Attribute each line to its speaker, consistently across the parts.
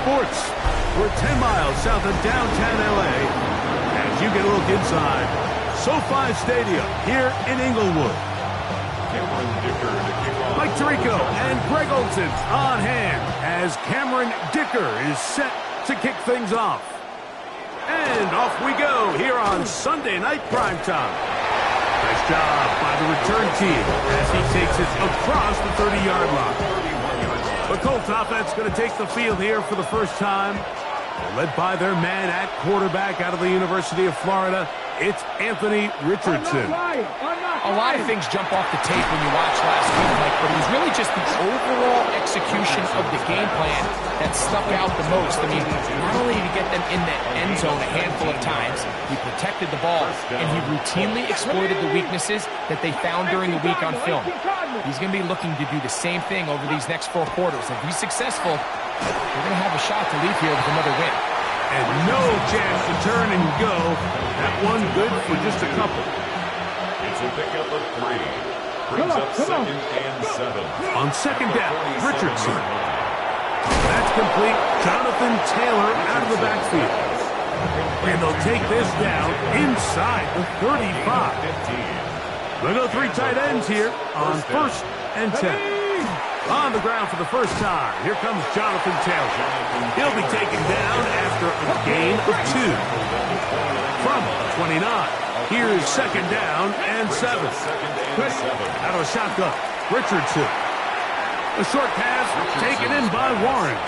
Speaker 1: sports. We're 10 miles south of downtown L.A. as you get a look inside SoFi Stadium here in Inglewood. Mike Tirico and Greg Olson on hand as Cameron Dicker is set to kick things off. And off we go here on Sunday Night Primetime. Nice job by the return team as he takes it across the 30-yard line. The Colts offense going to take the field here for the first time. They're led by their man at quarterback out of the University of Florida. It's Anthony Richardson.
Speaker 2: A lot of things jump off the tape when you watch last week, Mike, but it was really just the overall execution of the game plan that stuck out the most. I mean, not only did he get them in the end zone a handful of times, he protected the ball, and he routinely exploited the weaknesses that they found during the week on film. He's going to be looking to do the same thing over these next 4 quarters. If he's successful, they're going to have a shot to leave here with another win.
Speaker 1: And no chance to turn and go. That one good for just a couple.
Speaker 3: It's a pickup of 3. Brings up 2nd and 7.
Speaker 1: On 2nd down, Richardson. That's complete. Jonathan Taylor out of the backfield. And they'll take this down inside the 35. We'll go 3 tight ends here on 1st and 10. On the ground for the first time, here comes Jonathan Taylor. He'll be taken down after a gain of 2. From 29, here's 2nd down and 7. Out of a shotgun, Richardson. A short pass taken in by Warren.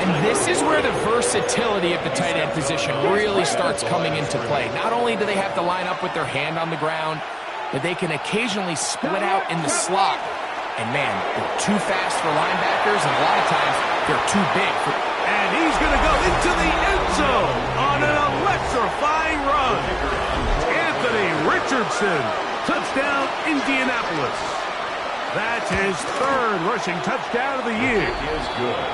Speaker 2: And this is where the versatility of the tight end position really starts coming into play. Not only do they have to line up with their hand on the ground, but they can occasionally split out in the slot. And, man, they're too fast for linebackers, and a lot of times they're too big.
Speaker 1: And he's going to go into the end zone on an electrifying run. Anthony Richardson, touchdown Indianapolis. That's his 3rd rushing touchdown of the year.
Speaker 3: Is good.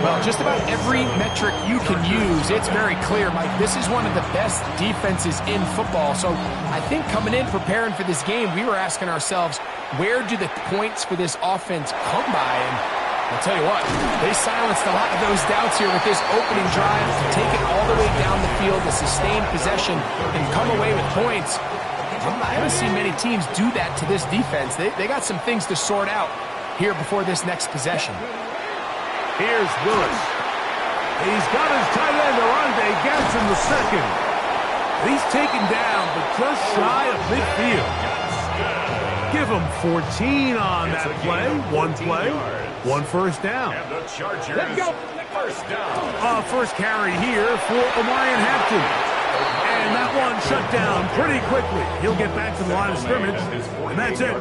Speaker 2: Well, just about every metric you can use, it's very clear, Mike. This is one of the best defenses in football. So I think coming in preparing for this game, we were asking ourselves, where do the points for this offense come by? And I'll tell you what, they silenced a lot of those doubts here with this opening drive to take it all the way down the field, to sustain possession, and come away with points. I haven't seen many teams do that to this defense. They got some things to sort out here before this next possession.
Speaker 1: Here's Willis. He's got his tight end, Arande Gadsden the 2nd. He's taken down, but just shy of midfield. Give him 14 on that play. 1 play, 1 first down.
Speaker 3: And the Chargers, let's go. First down.
Speaker 1: First carry here for Omarion Hampton. And that one shut down pretty quickly. He'll get back to the line of scrimmage, and that's it.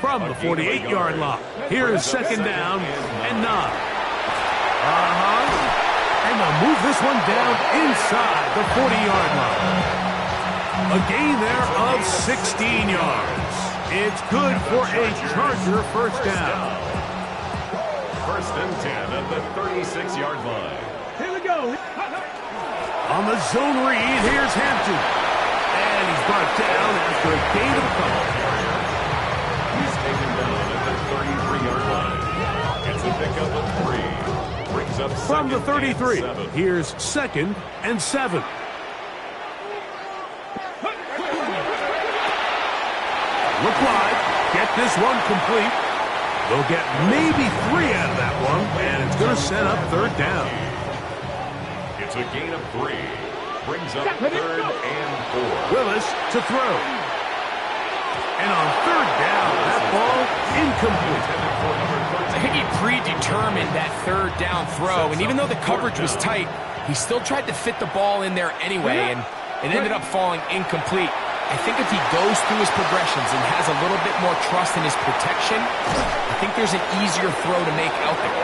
Speaker 1: From the 48-yard line, here's 2nd down and 9. And they'll move this one down inside the 40-yard line. A gain there of 16 yards. It's good for a Charger first down.
Speaker 3: 1st and 10 at the 36-yard line.
Speaker 1: Here we go. On the zone read, here's Hampton. And he's brought down after a gain of a couple.
Speaker 3: He's taken down at the 33-yard line. It's a pickup of 3. Brings up
Speaker 1: from the 33. Here's 2nd and 7. Look wide. Get this one complete. They'll get maybe 3 out of that one, and it's going to set up 3rd down.
Speaker 3: It's a gain of 3. Brings up 3rd and 4.
Speaker 1: Willis to throw. And on 3rd down, that ball incomplete.
Speaker 2: I think he predetermined that 3rd down throw, and even though the coverage was tight, he still tried to fit the ball in there anyway, and it ended up falling incomplete. I think if he goes through his progressions and has a little bit more trust in his protection, I think there's an easier throw to make out there.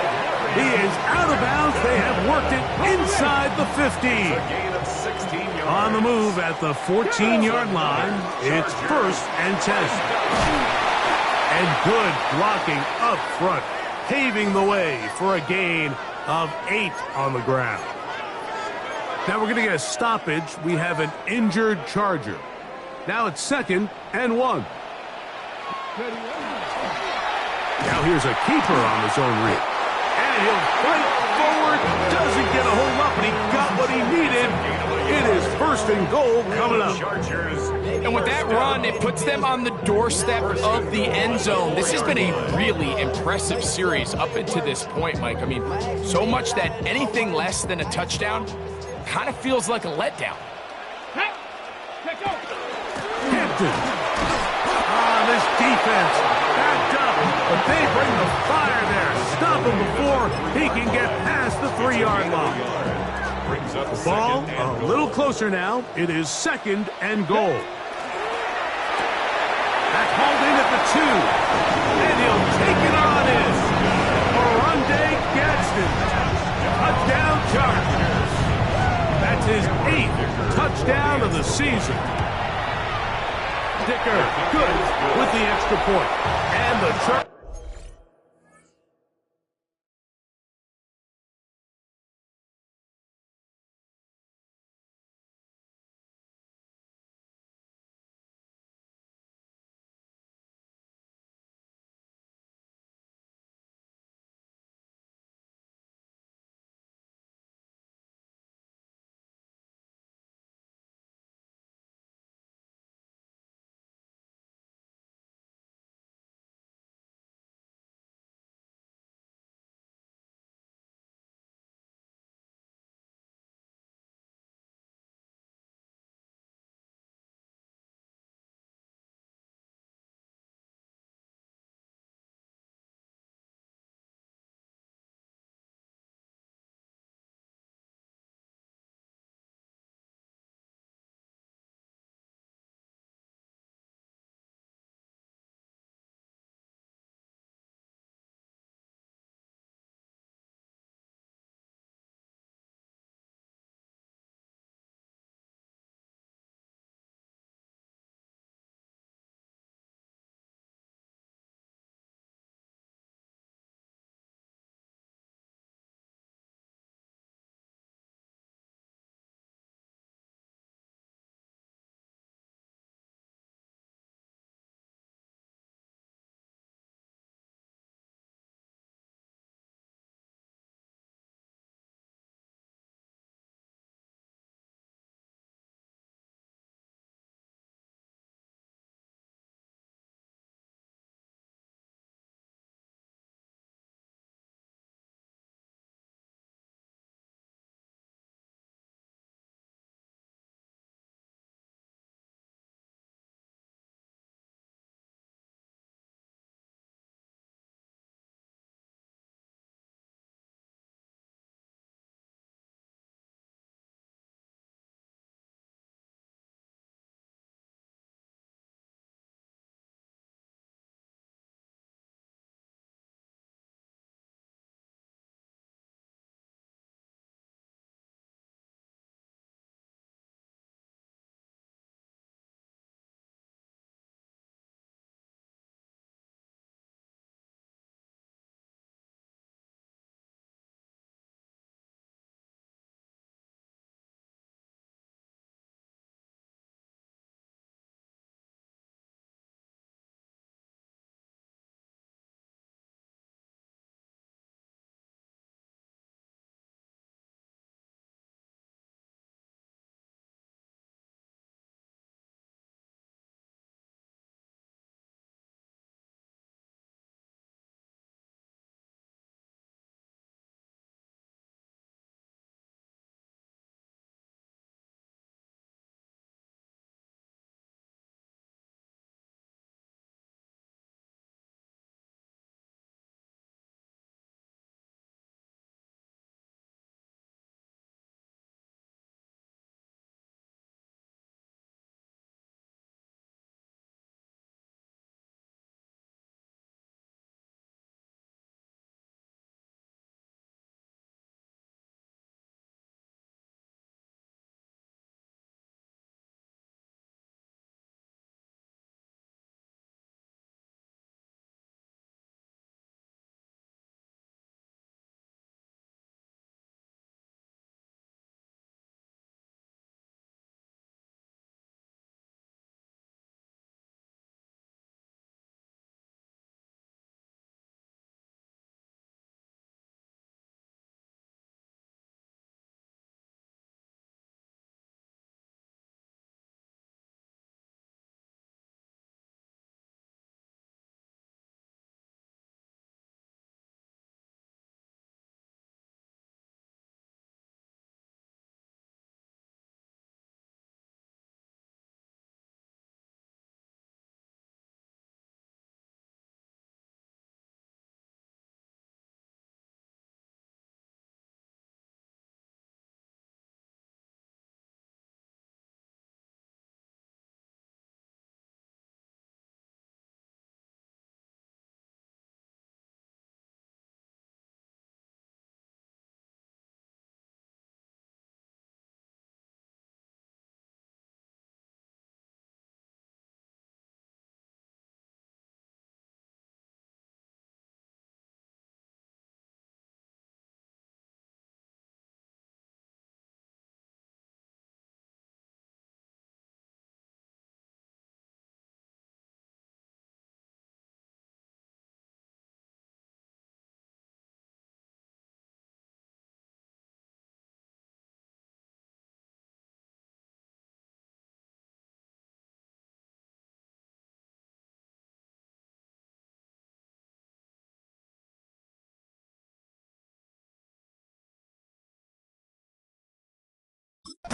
Speaker 1: He is out of bounds. They have worked it inside the 50. On the move at the 14-yard line, it's 1st and 10. And good blocking up front, paving the way for a gain of 8 on the ground. Now we're going to get a stoppage. We have an injured Charger. Now it's 2nd and 1. Now here's a keeper on the zone read. And And he'll fight forward. Doesn't get a hold up, and he got what he needed. It is first and goal coming up.
Speaker 2: And with that run, it puts them on the doorstep of the end zone. This has been a really impressive series up until this point, Mike. I mean, so much that anything less than a touchdown kind of feels like a letdown.
Speaker 1: Hampton. This defense backed up, but they bring the fire there. Stop him before he can get past the 3-yard line. The ball a little closer now. It is second and goal. That's hauled in at the 2. And he'll take it on in. Oronde Gadsden. Touchdown Chargers. That's his 8th touchdown of the season. Dicker, good with the extra point. And the Chargers.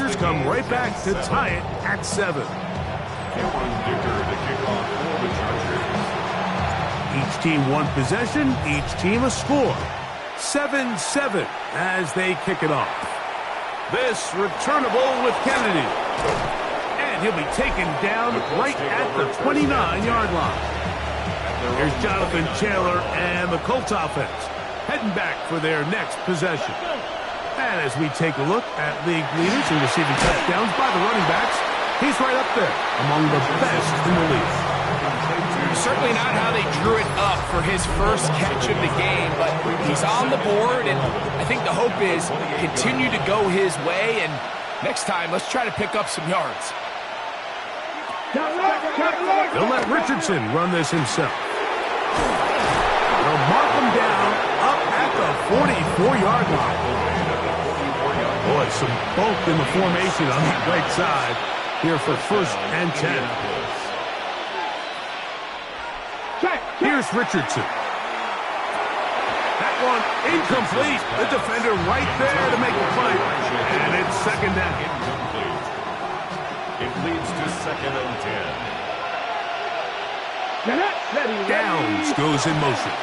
Speaker 1: Chargers come right back to tie it at 7.
Speaker 3: Cameron Dicker to kick off for the Chargers.
Speaker 1: Each team one possession, each team a score. 7-7 as they kick it off. This returnable with Kennedy. And he'll be taken down right at the 29-yard line. Here's Jonathan Taylor and the Colts offense heading back for their next possession. And as we take a look at league leaders in receiving touchdowns by the running backs, he's right up there among the best in the league.
Speaker 2: Certainly not how they drew it up for his first catch of the game, but he's on the board, and I think the hope is continue to go his way, and next time, let's try to pick up some yards.
Speaker 1: They'll let Richardson run this himself. They'll mark him down up at the 44-yard line. Boy, some bulk in the formation on the right side here for 1st and 10. Here's Richardson. That one incomplete. The defender right there to make the play. And it's 2nd down.
Speaker 3: Incomplete. It leads to 2nd and 10.
Speaker 1: Downs goes in motion.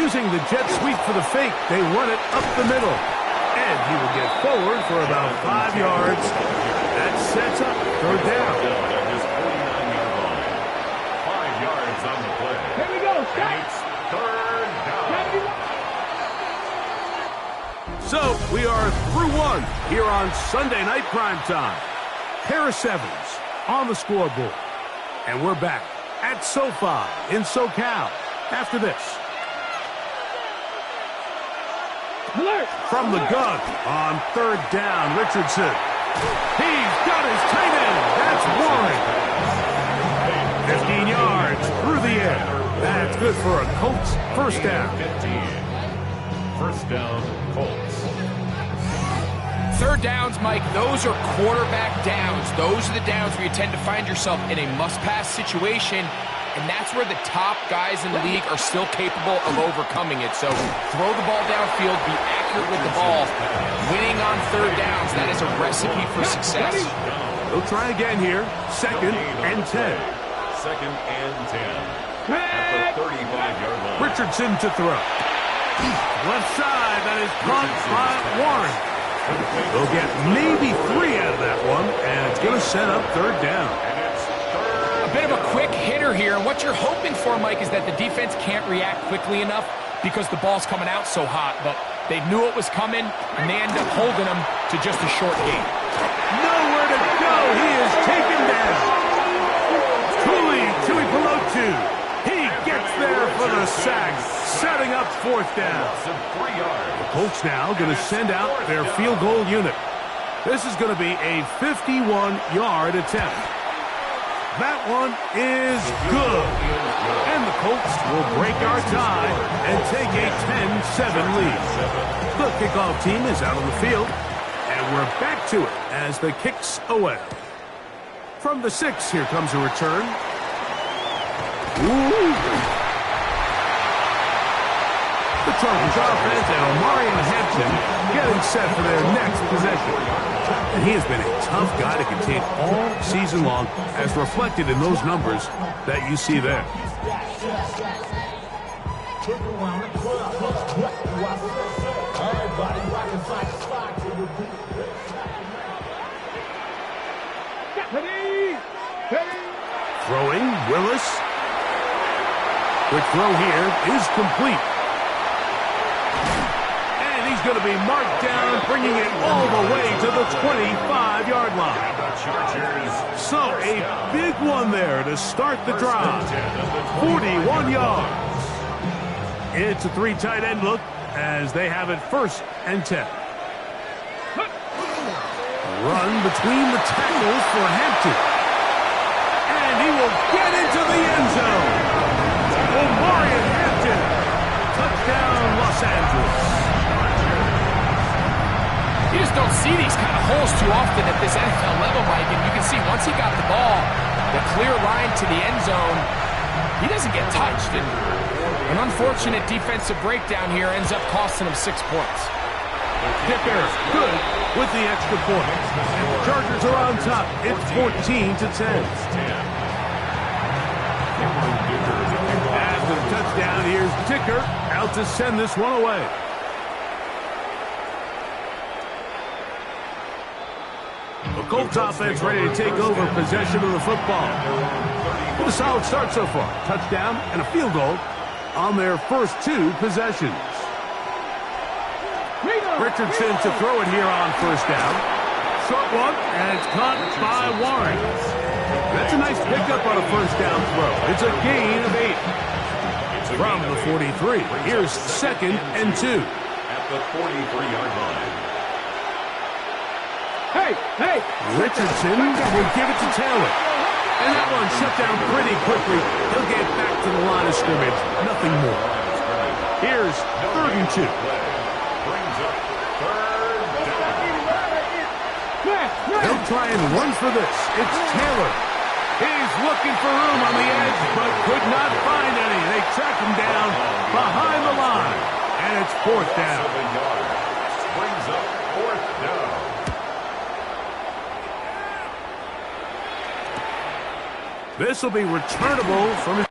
Speaker 1: Using the jet sweep for the fake, they run it up the middle. And he will get forward for about 5 yards. That sets up 3rd down.
Speaker 3: At his 49-yard line. 5 yards on the play.
Speaker 4: Here we go.
Speaker 3: And it's 3rd down.
Speaker 1: So we are through one here on Sunday Night Primetime. Pair of 7s on the scoreboard. And we're back at SoFi in SoCal after this. From the gun on 3rd down, Richardson. He's got his tight end. That's Warren. 15 yards through the air. That's good for a Colts 1st down.
Speaker 3: 15. 1st down, Colts.
Speaker 2: 3rd downs, Mike, those are quarterback downs. Those are the downs where you tend to find yourself in a must-pass situation, and that's where the top guys in the league are still capable of overcoming it. So throw the ball downfield, be accurate with the ball. Winning on 3rd downs, that is a recipe for success.
Speaker 1: They'll try again here. 2nd and 10.
Speaker 3: 2nd and 10. At the 35-yard line.
Speaker 1: Richardson to throw. Left side, that is caught by Warren. They'll get maybe 3 out of that one, and it's going to set up 3rd down.
Speaker 2: A bit of a quick hitter here. What you're hoping for, Mike, is that the defense can't react quickly enough because the ball's coming out so hot. But they knew it was coming, and they end up holding them to just a short gain.
Speaker 1: Nowhere to go. He is taken down. Tui Pelotu. He gets there for the sack, setting up 4th down. The Colts now going to send out their field goal unit. This is going to be a 51-yard attempt. That one is good. And the Colts will break our tie and take a 10-7 lead. The kickoff team is out on the field, and we're back to it as the kicks away. From the 6, here comes a return. Ooh. The Chargers offense and Omarion Hampton getting set for their next possession. And he has been a tough guy to contain all season long, as reflected in those numbers that you see there. Throwing, Willis. Quick throw here is complete. And he's going to be marked down, bringing it all the way to the 25-yard line. So a big one there to start the drive. 41 yards. It's a 3 tight end look as they have it 1st and 10. Run between the tackles for Hampton. And he will get into the end zone. Omarion Hampton. Touchdown, Los Angeles.
Speaker 2: You just don't see these kind of holes too often at this NFL level, Mike. And you can see once he got the ball, the clear line to the end zone, he doesn't get touched. And an unfortunate defensive breakdown here ends up costing him 6 points.
Speaker 1: Kicker, good with the extra point. And the Chargers are on top. It's 14-10. After the touchdown, here's Dicker out to send this one away. The Colts offense ready to take over possession of the football. With a solid start so far. Touchdown and a field goal on their first 2 possessions. Richardson to throw it here on first down. Short one, and it's caught by Warren. That's a nice pickup on a first down throw. It's a gain of 8. From the 43, here's 2nd and 2.
Speaker 3: At the 43-yard line.
Speaker 1: Hey! Richardson will give it to Taylor. And that one shut down pretty quickly. He'll get back to the line of scrimmage. Nothing more. Here's 3rd and 2.
Speaker 3: Brings up 3rd down.
Speaker 1: They'll try and run for this. It's Taylor. He's looking for room on the edge, but could not find any. They track him down behind the line. And it's 4th down.
Speaker 3: 7 yards. Brings up 4th down.
Speaker 1: This will be returnable from his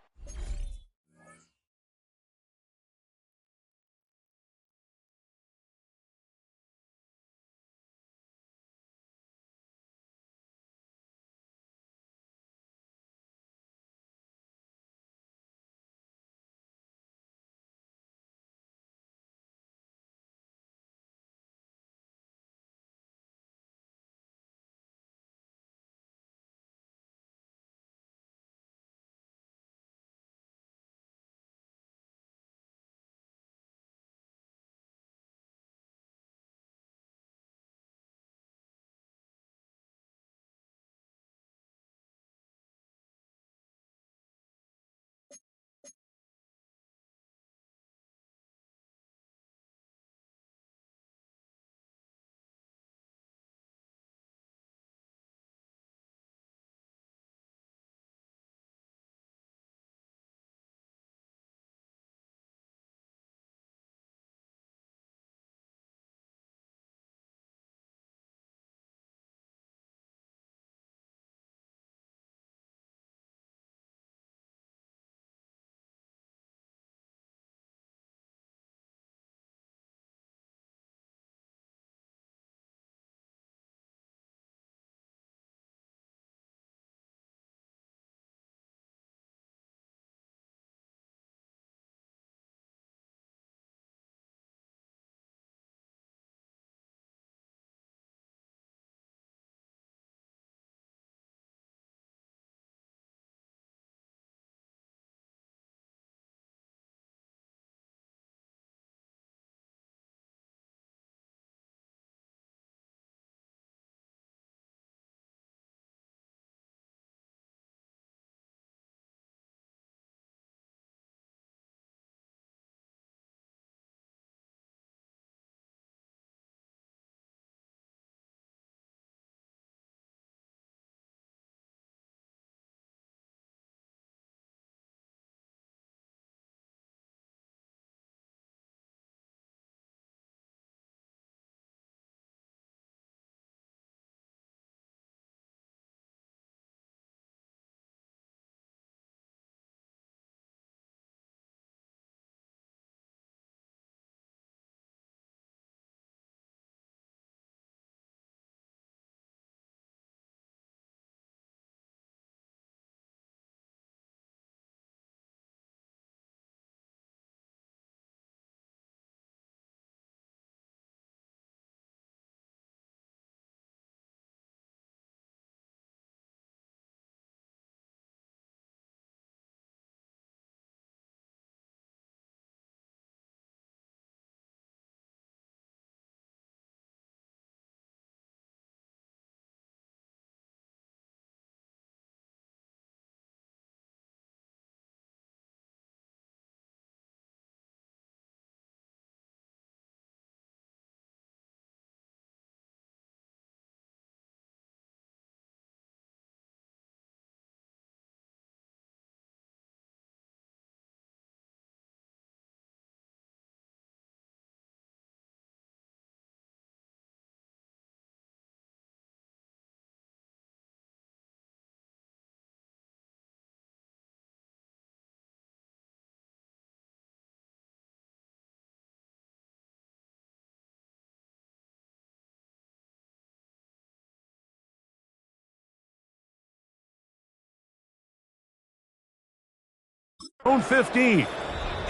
Speaker 1: Own 15.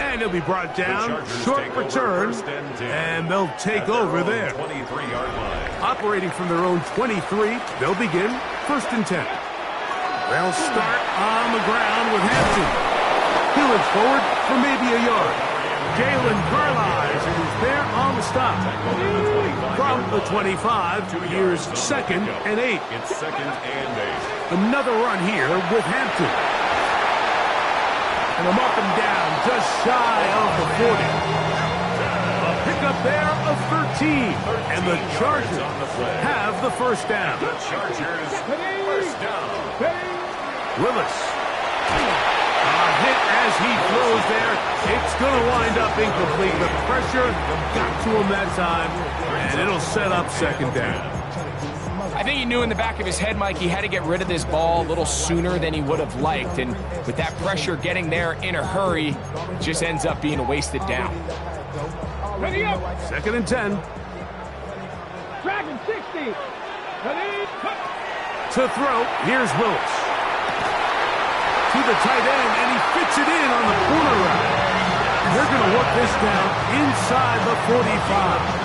Speaker 1: And he'll be brought down. Short return. And they'll take over there.
Speaker 3: 23-yard line.
Speaker 1: Operating from their own 23, they'll begin 1st and 10. They'll start on the ground with Hampton. He'll inch forward for maybe a yard. Jalen Carlisle is there on the stop. From the 25, here's 2nd and 8.
Speaker 3: It's 2nd and 8.
Speaker 1: Another run here with Hampton. And I'm up and down, just shy of the 40. A pickup there of 13. And the Chargers have the 1st down.
Speaker 3: The Chargers, 1st down.
Speaker 1: Willis. A hit as he throws there. It's going to wind up incomplete. The pressure got to him that time. And it'll set up 2nd down.
Speaker 2: I think he knew in the back of his head, Mike, he had to get rid of this ball a little sooner than he would have liked. And with that pressure getting there in a hurry, it just ends up being a wasted down.
Speaker 1: 2nd and 10.
Speaker 4: Dragon 60.
Speaker 1: To throw, here's Willis. To the tight end, and he fits it in on the corner route. They're going to work this down inside the 45.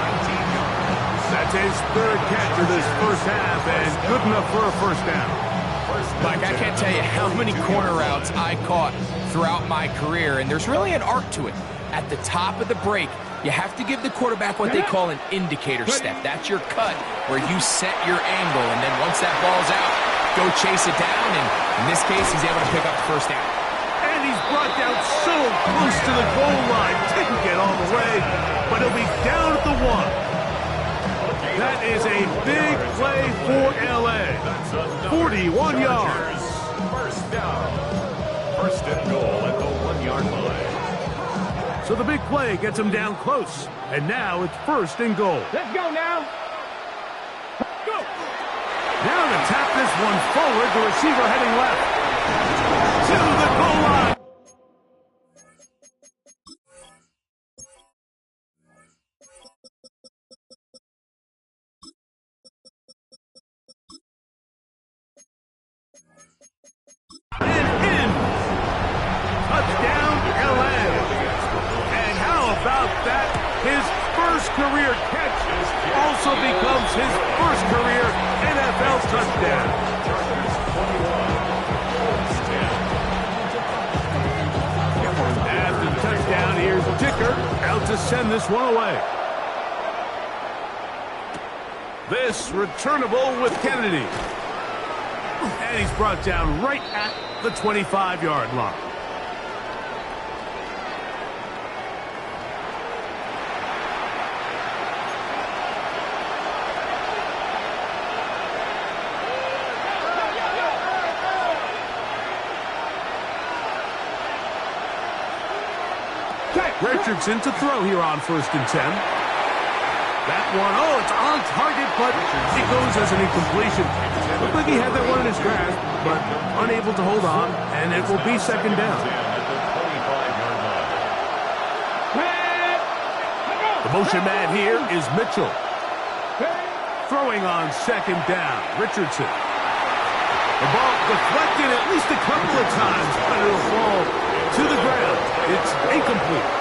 Speaker 1: That's his 3rd catch of this 1st half, and good enough for a 1st down.
Speaker 2: Mike, I can't tell you how many corner routes I caught throughout my career, and there's really an art to it. At the top of the break, you have to give the quarterback what they call an indicator step. That's your cut, where you set your angle, and then once that ball's out, go chase it down, and in this case, he's able to pick up the 1st down.
Speaker 1: And he's brought down so close to the goal line. Didn't get all the way, but he'll be down at the 1. That is a big play for L.A. 41 yards.
Speaker 3: 1st down. 1st and goal at the 1-yard line.
Speaker 1: So the big play gets him down close. And now it's 1st and goal.
Speaker 4: Let's go now. Go.
Speaker 1: Now to tap this one forward, the receiver heading left. To the goal line. And in. Touchdown, L.A. And how about that? His 1st career catch also becomes his 1st career NFL touchdown. After the touchdown, here's Dicker out to send this one away. This returnable with Kennedy. And he's brought down right at the 25-yard line. Richardson to throw here on 1st and 10. That one, oh, it's on target, but it goes as an incompletion. Looked like he had that one in his grasp, but unable to hold on, and it will be 2nd down. The motion man here is Mitchell. Throwing on 2nd down, Richardson. The ball deflected at least a couple of times, but it'll fall to the ground. It's incomplete.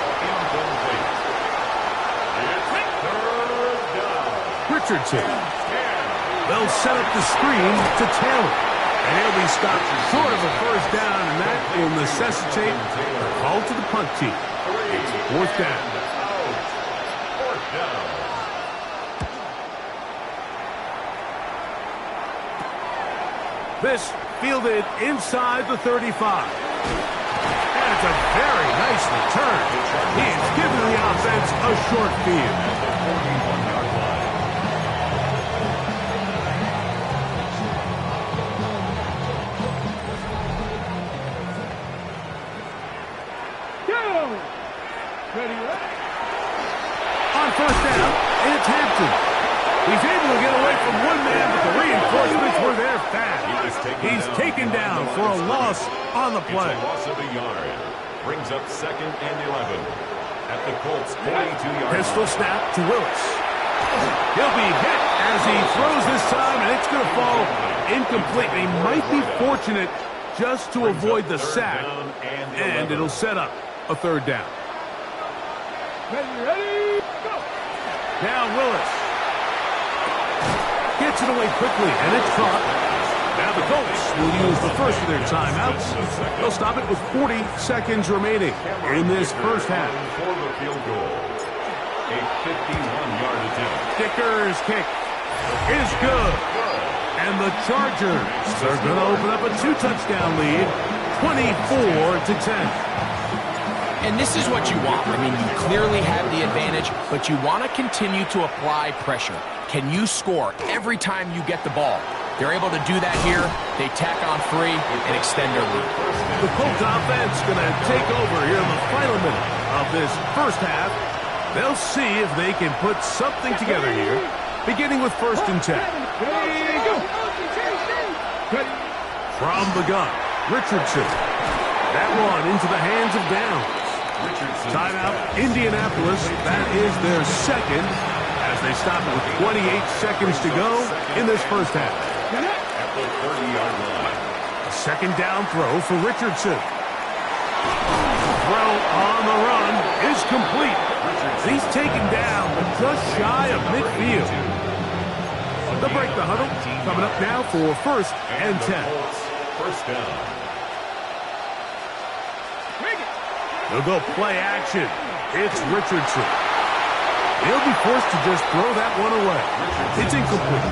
Speaker 1: Richardson. They'll set up the screen to Taylor. And he'll be stopped short of a 1st down, and that will necessitate a call to the punt team. It's 4th down. This fielded inside the 35. And it's a very nice return. He is giving the offense a short field. On 1st down, it's Hampton. He's able to get away from one man, but the reinforcements were there fast. He's taken down for a loss on the play.
Speaker 3: It's a loss of a yard. Brings up 2nd and 11 at the Colts' 42-yard line.
Speaker 1: Pistol snap to Willis. He'll be hit as he throws this time, and it's going to fall incomplete. He might be fortunate just to avoid the sack, and it'll set up a third down.
Speaker 4: Ready, go!
Speaker 1: Now Willis gets it away quickly, and it's caught. Now the Colts will use the first of their timeouts. They'll stop it with 40 seconds remaining in this first half.
Speaker 3: For the field goal. A 51-yard attempt.
Speaker 1: Dicker's kick is good. And the Chargers are going to open up a 2-touchdown lead, 24-10.
Speaker 2: And this is what you want. I mean, you clearly have the advantage, but you want to continue to apply pressure. Can you score every time you get the ball? They're able to do that here. They tack on 3 and extend their lead.
Speaker 1: The Colts offense going to take over here in the final minute of this first half. They'll see if they can put something together here, beginning with 1st and 10.
Speaker 4: Ready, go!
Speaker 1: From the gun, Richardson. That one into the hands of Downs. Timeout, Indianapolis. That is their second as they stop it with 28 seconds to go in this first half.
Speaker 3: At the 30-yard line.
Speaker 1: A second down throw for Richardson. Throw on the run is complete. He's taken down, but just shy of midfield. They'll break the huddle. Coming up now for 1st and 10.
Speaker 3: First down.
Speaker 1: They'll go play action. It's Richardson. He'll be forced to just throw that one away. It's incomplete.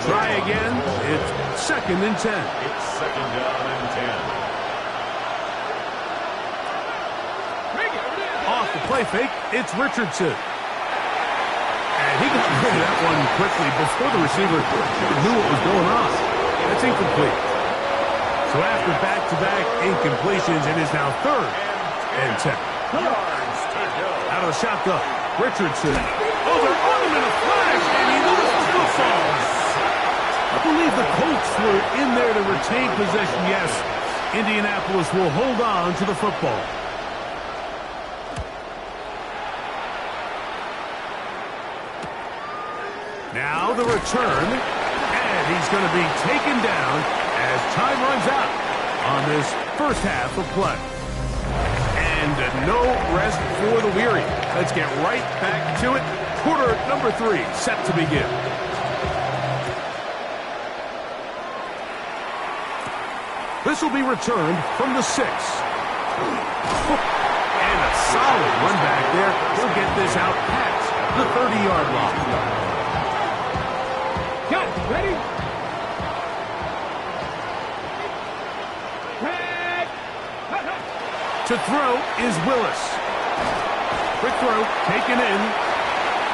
Speaker 1: Try again. It's 2nd and 10.
Speaker 3: It's 2nd down and 10.
Speaker 1: Off the play fake, it's Richardson. And he got rid of that one quickly before the receiver knew what was going on. That's incomplete. So after back-to-back incompletions, it is now 3rd and 10.
Speaker 3: Yards to go.
Speaker 1: Out of the shotgun, Richardson. Oh, they're on him in a flash, and he lost the football. I believe the Colts were in there to retain possession. Yes, Indianapolis will hold on to the football. Now the return, and he's going to be taken down as time runs out on this first half of play. And no rest for the weary. Let's get right back to it. Quarter number 3 set to begin. This will be returned from the 6. And a solid run back there. He'll get this out past the 30-yard line.
Speaker 4: Got it. Ready?
Speaker 1: To throw is Willis. Quick throw, taken in.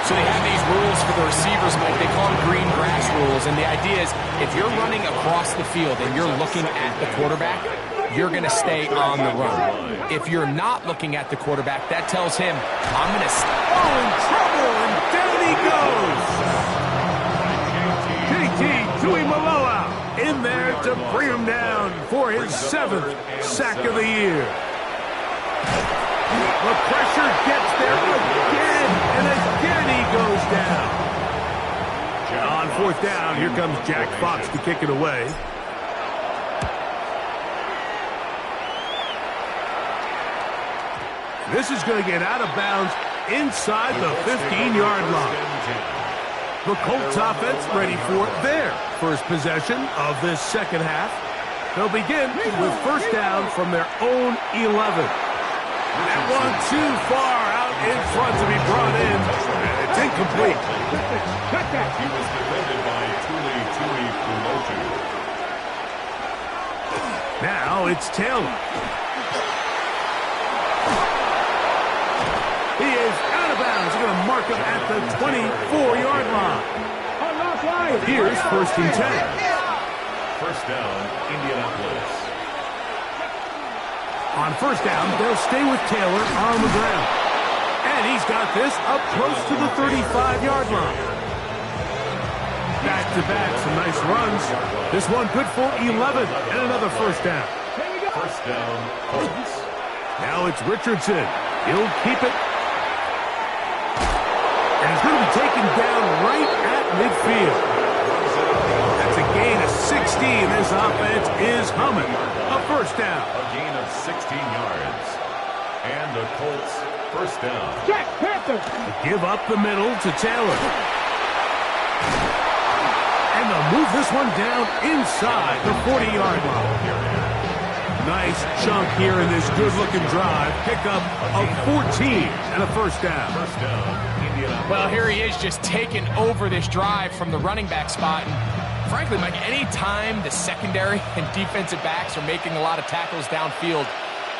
Speaker 2: So they have these rules for the receivers, Mike. They call them green grass rules. And the idea is if you're running across the field and you're looking at the quarterback, you're going to stay on the run. If you're not looking at the quarterback, that tells him, I'm going to stay.
Speaker 1: Oh, in trouble, and down he goes. JT Tuimoloau in there to bring him down for his 7th sack of the year. The pressure gets there again, and again he goes down. On 4th down, here comes Jack Fox to kick it away. This is going to get out of bounds inside the 15-yard line. The Colts offense ready for their first possession of this second half. They'll begin with 1st down from their own 11. That one too far out in front to be brought in. And it's incomplete.
Speaker 3: He was defended by Tuli Pulotu.
Speaker 1: Now it's Taylor. He is out of bounds. They're going to mark him at the 24-yard line. Here's 1st and 10.
Speaker 3: First down, Indianapolis.
Speaker 1: On 1st down, they'll stay with Taylor on the ground. And he's got this up close to the 35-yard line. Back-to-back, some nice runs. This one good for 11 and another 1st down.
Speaker 3: First down, Colts.
Speaker 1: Now it's Richardson. He'll keep it. And he's going to be taken down right at midfield. That's a gain of 6 This offense is humming. A first down.
Speaker 3: A gain of 16 yards. And the Colts first down.
Speaker 4: Jack Panthers.
Speaker 1: Give up the middle to Taylor. And they'll move this one down inside the 40-yard line. Nice chunk here in this good-looking drive. Pickup of 14 and a first down.
Speaker 3: First down.
Speaker 2: Well, here he is just taking over this drive from the running back spot. And frankly, Mike, any time the secondary and defensive backs are making a lot of tackles downfield,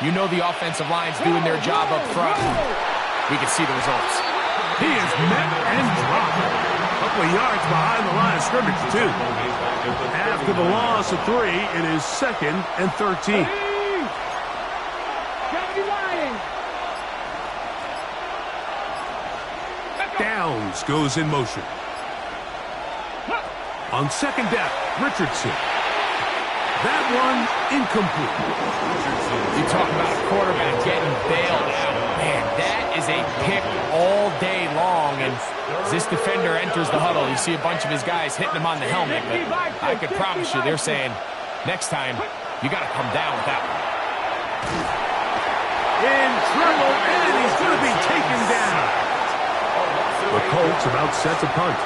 Speaker 2: you know the offensive line's doing their job up front. We can see the results.
Speaker 1: He is met and dropped. A couple of yards behind the line of scrimmage, too. After the loss of 3, it is 2nd and 13. Downs goes in motion. On second down, Richardson. That one incomplete.
Speaker 2: You talk about a quarterback getting bailed out. Man, that is a pick all day long. And as this defender enters the huddle, you see a bunch of his guys hitting him on the helmet. But I could promise you, they're saying, next time, you got to come down with that one.
Speaker 1: In trouble, and he's going to be taken down. The Colts about set to punt.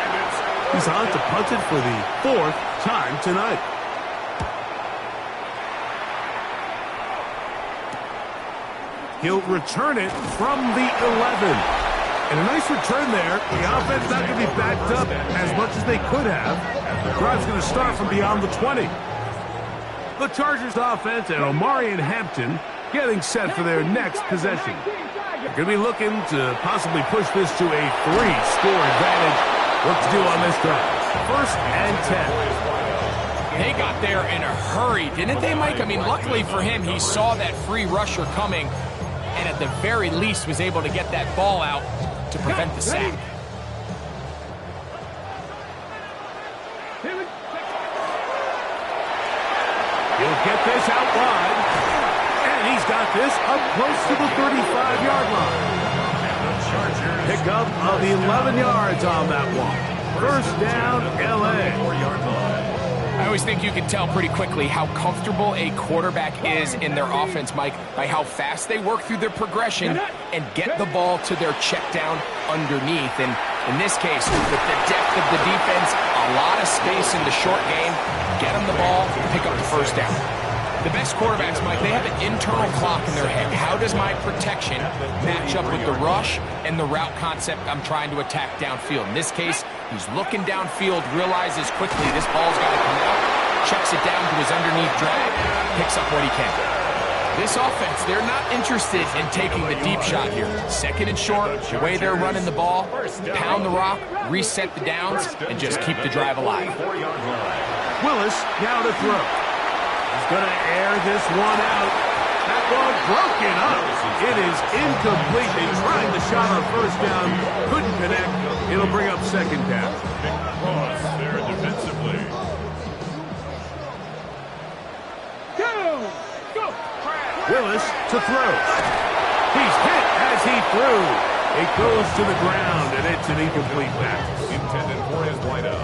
Speaker 1: He's on to punt it for the 4th time tonight. He'll return it from the 11. And a nice return there. The offense not going to be backed up as much as they could have. The drive's going to start from beyond the 20. The Chargers offense and Omari and Hampton getting set for their next possession. They're going to be looking to possibly push this to a 3-score advantage. What to do on this drive? 1st and 10.
Speaker 2: They got there in a hurry, didn't they, Mike? I mean, luckily for him, he saw that free rusher coming and at the very least was able to get that ball out to prevent the sack.
Speaker 1: He'll get this out wide. And he's got this up close to the 35-yard line. Pick up of 11 yards on that one. First down, L.A.
Speaker 2: I always think you can tell pretty quickly how comfortable a quarterback is in their offense, Mike, by how fast they work through their progression and get the ball to their check down underneath. And in this case, with the depth of the defense, a lot of space in the short game, get them the ball, pick up the first down. The best quarterbacks, Mike, they have an internal clock in their head. How does my protection match up with the rush and the route concept I'm trying to attack downfield? In this case, he's looking downfield, realizes quickly this ball's got to come out, checks it down to his underneath drag, picks up what he can. This offense, they're not interested in taking the deep shot here. 2nd and short, the way they're running the ball, pound the rock, reset the downs, and just keep the drive alive.
Speaker 1: Willis now to throw. He's going to air this one out. That ball broken up. It is incomplete. They tried the shot on first down. Couldn't connect. It'll bring up 2nd down.
Speaker 3: Cross there defensively.
Speaker 4: Go!
Speaker 1: Willis to throw. He's hit as he threw. It goes to the ground, and it's an incomplete pass.
Speaker 3: Intended for his wideout.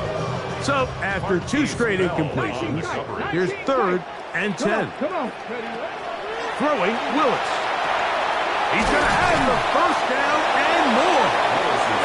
Speaker 1: So, after 2 straight incompletions, here's 3rd and 10.
Speaker 4: Come on.
Speaker 1: Throwing, Willis. He's going to have the first down and more.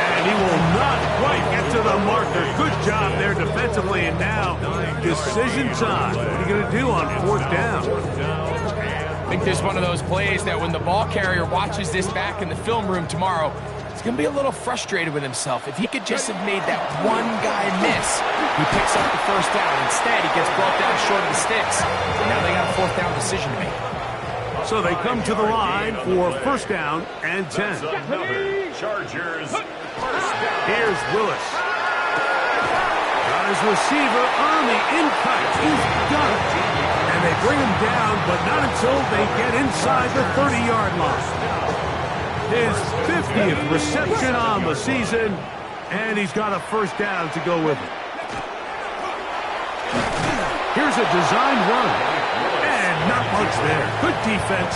Speaker 1: And he will not quite get to the marker. Good job there defensively. And now, decision time. What are you going to do on 4th down?
Speaker 2: I think this is one of those plays that when the ball carrier watches this back in the film room tomorrow, he's going to be a little frustrated with himself. If he could just have made that one guy miss, he picks up the first down. Instead, he gets brought down short of the sticks. And now they got a 4th down decision to make.
Speaker 1: So they come to the line for first down and 10.
Speaker 3: Chargers first down.
Speaker 1: Here's Willis. Got his receiver on the in-cut. He's got it. And they bring him down, but not until they get inside the 30-yard line. His 50th reception on the season, and he's got a first down to go with it. Here's a designed run, and not much there. Good defense,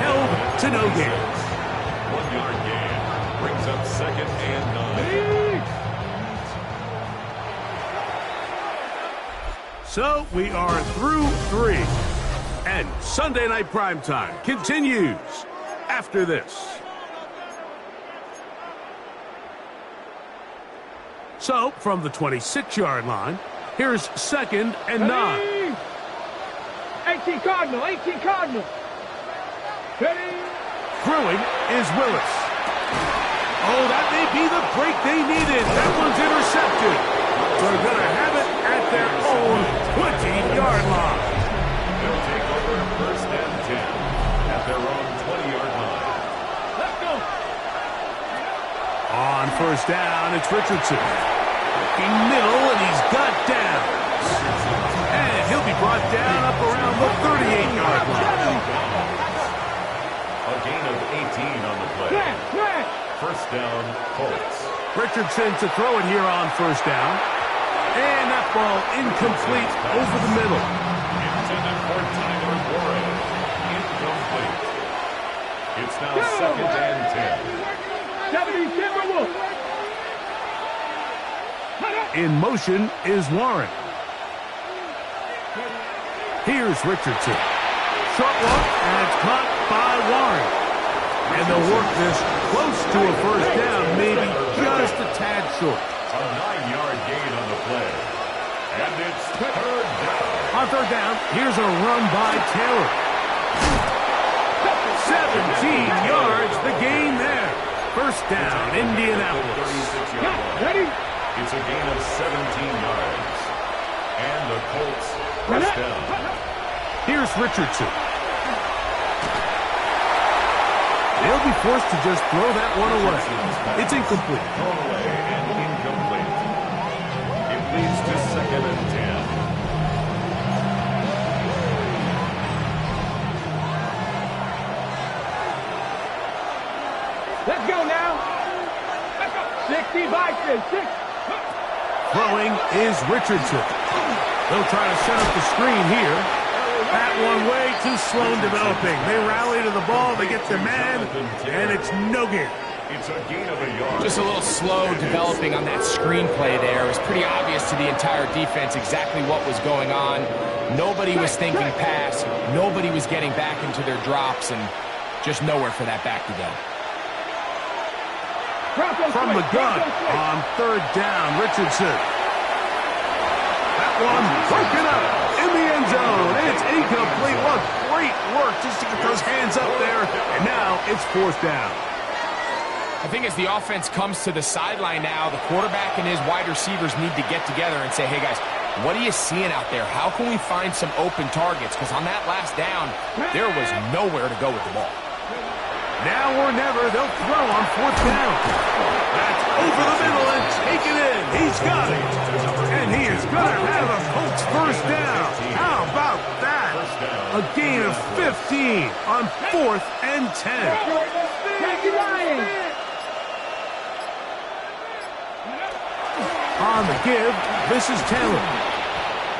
Speaker 1: held to no gain.
Speaker 3: 1-yard gain brings up 2nd and 9.
Speaker 1: So we are through 3. And Sunday Night Primetime continues after this. So, from the 26-yard line, here's 2nd and 9.
Speaker 4: 18 Cardinal, 18 Cardinal. Ready?
Speaker 1: Throwing is Willis. Oh, that may be the break they needed. That one's intercepted. They're going to have it at their own 20-yard line.
Speaker 3: They'll take over 1st and 10 at their own 20-yard line.
Speaker 4: Let's go.
Speaker 1: On 1st down, it's Richardson. Looking middle, and he's got down. And he'll be brought down up around the 38-yard line.
Speaker 3: A gain of 18 on the play. 1st down, Colts.
Speaker 1: Richardson to throw it here on 1st down. And that ball incomplete over the middle.
Speaker 3: Intended for Tyler Warren. Incomplete. It's now 2nd and 10.
Speaker 4: 70 Timberwolves.
Speaker 1: In motion is Warren. Here's Richardson. Short walk, and it's caught by Warren. And they'll work this close to a 1st down, maybe just a tad short.
Speaker 3: A 9-yard gain on the play. And it's 3rd down.
Speaker 1: On 3rd down, here's a run by Taylor. 17 yards, the gain there. 1st down, Indianapolis.
Speaker 3: 36-yard line.
Speaker 4: Ready?
Speaker 3: It's a gain of 17 yards. And the Colts 1st down.
Speaker 1: Here's Richardson. They'll be forced to just throw that one away. It's incomplete.
Speaker 3: Thrown away and incomplete. It leads to 2nd and 10.
Speaker 4: Let's go now. Let's go. 60 Vikings. 6.
Speaker 1: Throwing is Richardson. They'll try to set up the screen here. That one way too slow in developing. They rally to the ball, they get their man, and it's no gain.
Speaker 3: It's a gain of a yard.
Speaker 2: Just a little slow developing on that screenplay there. It was pretty obvious to the entire defense exactly what was going on. Nobody was thinking pass. Nobody was getting back into their drops, and just nowhere for that back to go.
Speaker 1: From the gun on 3rd down, Richardson. That one broken up in the end zone. It's incomplete. What great work just to get those hands up there. And now it's 4th down.
Speaker 2: I think as the offense comes to the sideline now, the quarterback and his wide receivers need to get together and say, hey, guys, what are you seeing out there? How can we find some open targets? Because on that last down, there was nowhere to go with the ball.
Speaker 1: Now or never, they'll throw on 4th down. That's over the middle and taken in. He's got it. And he is going to have a Colts 1st down. How about that? A gain of 15 on 4th and 10. On the give, this is Taylor.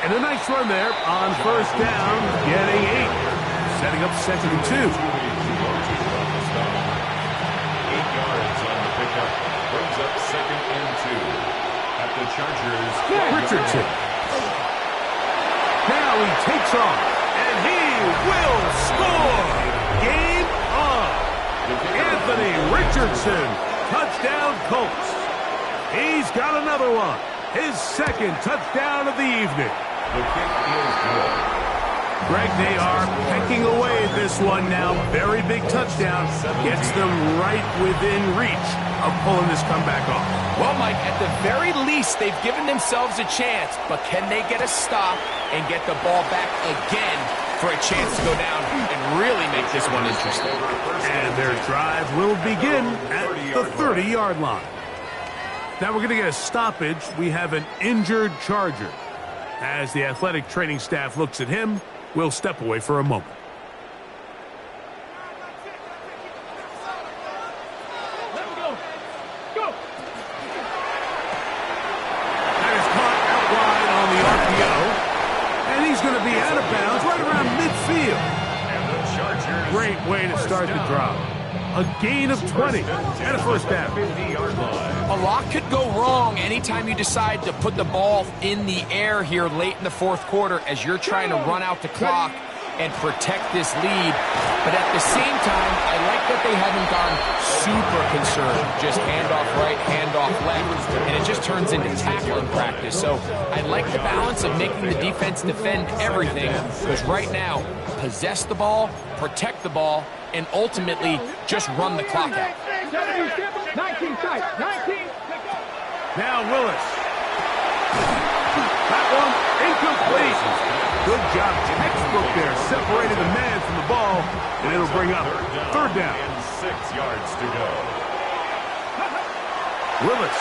Speaker 1: And a nice run there on 1st down, getting 8. Setting up 2nd and 2.
Speaker 3: 8 yards on the pickup. Brings up 2nd and 2. At the Chargers.
Speaker 1: Richardson. Now he takes off, and he will score. Game on. Anthony Richardson. Touchdown Colts. He's got another one. His 2nd touchdown of the evening.
Speaker 3: The kick is good.
Speaker 1: Greg, they are pecking away at this one now. Very big touchdown. Gets them right within reach of pulling this comeback off.
Speaker 2: Well, Mike, at the very least, they've given themselves a chance, but can they get a stop and get the ball back again for a chance to go down and really make this one interesting?
Speaker 1: And their drive will begin at the 30-yard line. Now we're going to get a stoppage. We have an injured Charger. As the athletic training staff looks at him, we'll step away for a moment.
Speaker 4: Let's go. Go.
Speaker 1: That is caught out wide on the RPO. And he's going to be out of bounds right around midfield.
Speaker 3: And the Chargers.
Speaker 1: Great way to start the drive. A gain of 20 and a first down.
Speaker 3: 50-yard line.
Speaker 2: A lot could go wrong anytime you decide to put the ball in the air here late in the fourth quarter as you're trying to run out the clock and protect this lead. But at the same time, I like that they haven't gone super concerned. Just handoff right, handoff left, and it just turns into tackling practice. So I like the balance of making the defense defend everything, because right now, possess the ball, protect the ball, and ultimately just run the clock out.
Speaker 4: 19 tight, 19.
Speaker 1: Now Willis. That one incomplete. Good job, textbook there, separating the man from the ball, and it'll bring up third down.
Speaker 3: And 6 yards to go.
Speaker 1: Willis.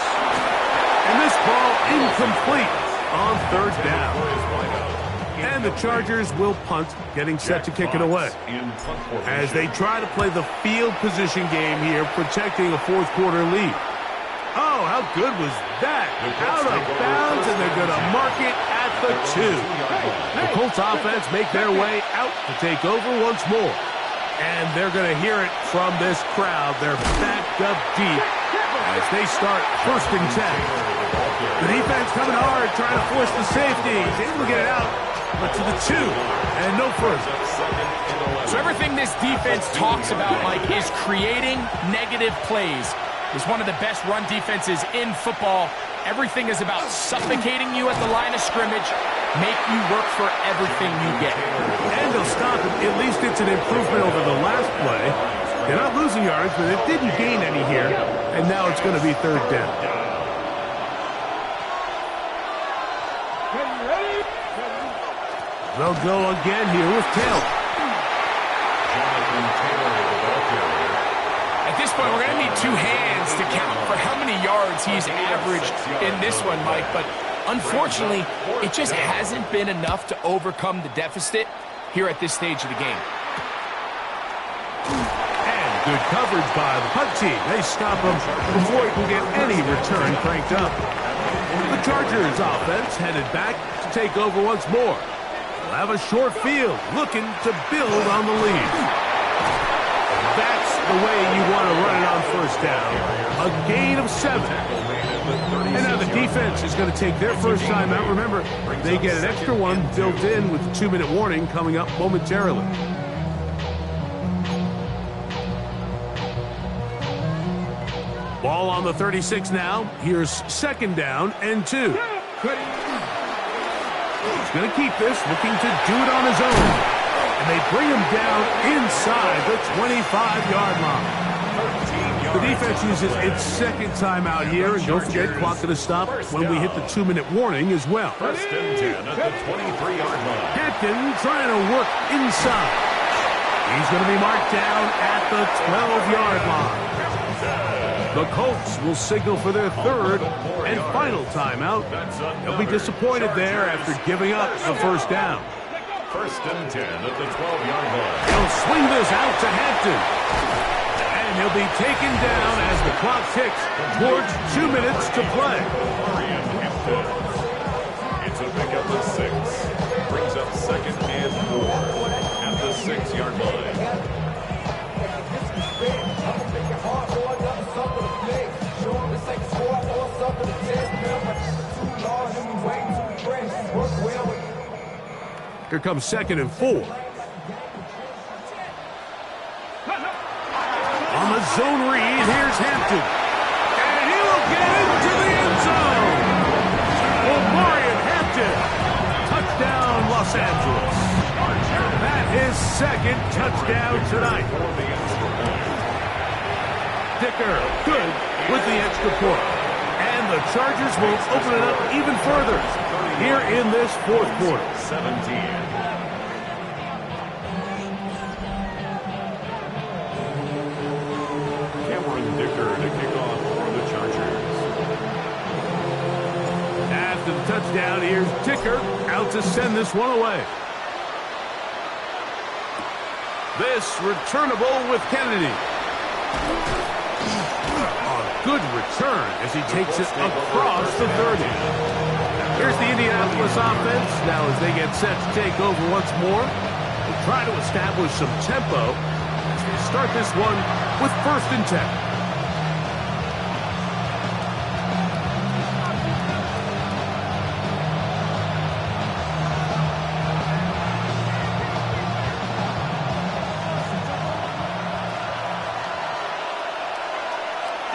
Speaker 1: And this ball incomplete on third down. And the Chargers will punt, getting set to kick it away. As they try to play the field position game here, protecting a fourth quarter lead. Oh, how good was that? Out of bounds, and they're going to mark it at the 2. The Colts offense make their way out to take over once more. And they're going to hear it from this crowd. They're backed up deep as they start first and 10. The defense coming hard, trying to force the safety. He's able to get it out, but to the 2, and no further.
Speaker 2: So everything this defense talks about, Mike, is creating negative plays. It's one of the best run defenses in football. Everything is about suffocating you at the line of scrimmage, make you work for everything you get.
Speaker 1: And they'll stop it. At least it's an improvement over the last play. They're not losing yards, but it didn't gain any here, and now it's going to be third down. They'll go again here with Taylor.
Speaker 2: At this point, we're going to need 2 hands to count for how many yards he's averaged in this one, Mike. But unfortunately, it just hasn't been enough to overcome the deficit here at this stage of the game.
Speaker 1: And good coverage by the punt team. They stop him before he can get any return cranked up. The Chargers offense headed back to take over once more. They'll have a short field, looking to build on the lead. That's the way you want to run it on first down. A gain of 7. And now the defense is going to take their first time out. Remember, they get an extra one built in with the 2-minute warning coming up momentarily. Ball on the 36 now. Here's second down and 2. He's going to keep this, looking to do it on his own. And they bring him down inside the 25-yard line. The defense uses its second timeout here, and don't forget, clock going to stop when we hit the 2-minute warning as well.
Speaker 3: First and 10 at the 23-yard line.
Speaker 1: Hampton trying to work inside. He's going to be marked down at the 12-yard line. The Colts will signal for their third and final timeout. They'll be disappointed there after giving up the first down.
Speaker 3: First and 10 at the 12-yard line.
Speaker 1: He'll swing this out to Hampton. And he'll be taken down as the clock ticks towards 2 minutes to play.
Speaker 3: It's a pickup of 6. Brings up second and 4 at the 6-yard line.
Speaker 1: Here comes second and 4. On the zone read, here's Hampton. And he will get into the end zone. Omarion Hampton. Touchdown, Los Angeles. That is second touchdown tonight. Dicker, good with the extra point. And the Chargers will open it up even further here in this fourth quarter.
Speaker 3: 17. Dicker to kick off for the Chargers.
Speaker 1: After the touchdown, here's Dicker out to send this one away. This returnable with Kennedy. A good return as he takes it across the 30. Here's the Indianapolis offense. Now as they get set to take over once more, they try to establish some tempo. start this one with 1st and 10.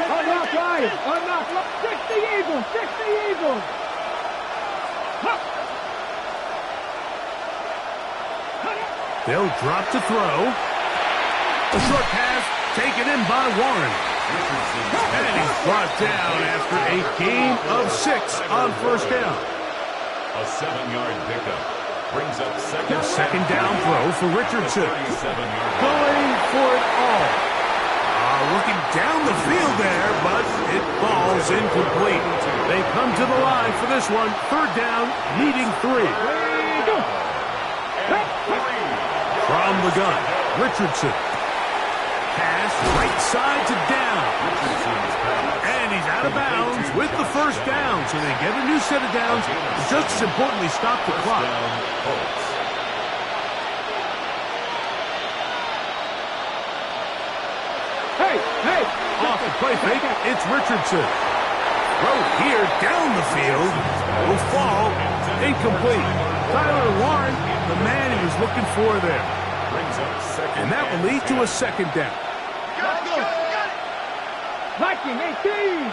Speaker 4: Unlock Ryan. Unlock. 60 Eagles. 60 Eagles.
Speaker 1: They'll drop to throw. A short pass taken in by Warren. And he's brought down after a gain of 6 on 1st down.
Speaker 3: A 7-yard pickup brings up
Speaker 1: Second down throw for Richardson.
Speaker 3: 37-yard.
Speaker 1: Going for it all. Looking down the field there, but it falls incomplete. They come to the line for this one. 3rd down, needing 3. From the gun, Richardson. Pass right side to down. And he's out of bounds with the 1st down. So they get a new set of downs. Just as importantly, stop the clock.
Speaker 4: Hey!
Speaker 1: Off the play fake, it's Richardson. Throw here down the field. Will fall. Incomplete. Tyler Warren, the man he was looking for there. And that will lead to a 2nd down.
Speaker 4: Viking 18.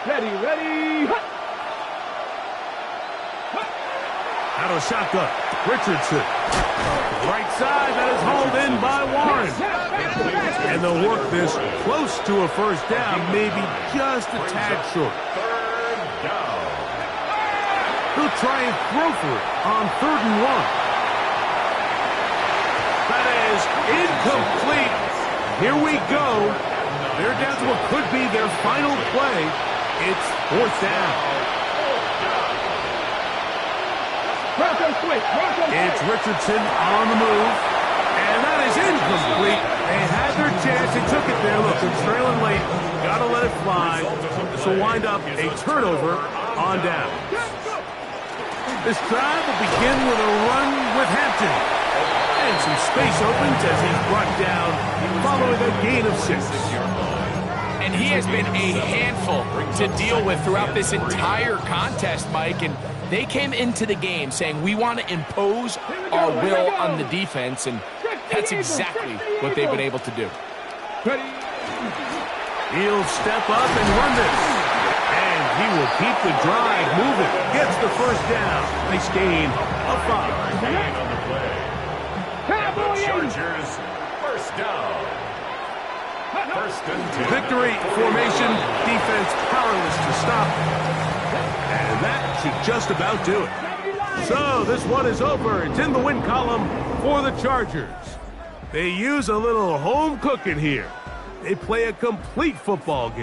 Speaker 4: Ready.
Speaker 1: Out of shotgun, Richardson. Right side, that is hauled in by Warren. And they'll work this close to a 1st down, maybe just a tad short.
Speaker 3: 3rd down.
Speaker 1: He'll try and throw for it on 3rd and 1. That is incomplete. Here we go. They're down to what could be their final play. It's 4th down. It's Richardson on the move. And that is incomplete. They had their chance. They took it there. Look, they're trailing late. Got to let it fly. This will wind up a turnover on down. This drive will begin with a run with Hampton. And some space opens as he's brought down following a gain of 6.
Speaker 2: And he has been a handful to deal with throughout this entire contest, Mike. And they came into the game saying, we want to impose our will on the defense, and that's exactly what they've been able to do.
Speaker 1: He'll step up and run this. And he will keep the drive moving. Gets the 1st down. Nice gain of 5.
Speaker 3: Gain on the play. And the Chargers, 1st down. 1st and 10.
Speaker 1: Victory formation, defense powerless to stop. And that should just about do it. So this one is over. It's in the win column for the Chargers. They use a little home cooking here. They play a complete football game.